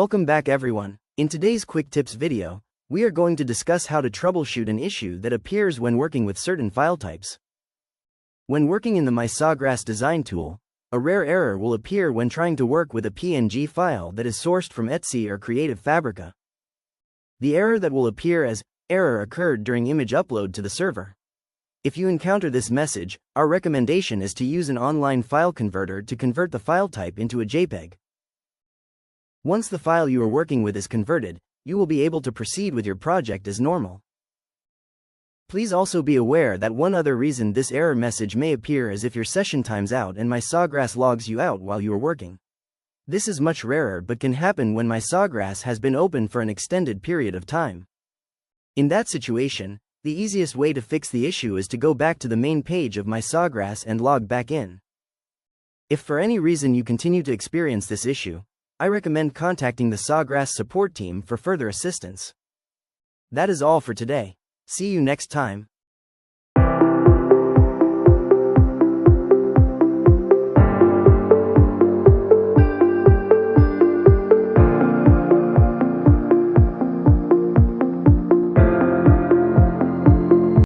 Welcome back everyone. In today's quick tips video, we are going to discuss how to troubleshoot an issue that appears when working with certain file types. When working in the MySawgrass design tool, a rare error will appear when trying to work with a PNG file that is sourced from Etsy or Creative Fabrica. The error that will appear as error occurred during image upload to the server. If you encounter this message, our recommendation is to use an online file converter to convert the file type into a JPEG. Once the file you are working with is converted, you will be able to proceed with your project as normal. Please also be aware that one other reason this error message may appear is if your session times out and MySawgrass logs you out while you are working. This is much rarer but can happen when MySawgrass has been open for an extended period of time. In that situation, the easiest way to fix the issue is to go back to the main page of MySawgrass and log back in. If for any reason you continue to experience this issue, I recommend contacting the Sawgrass support team for further assistance. That is all for today. See you next time.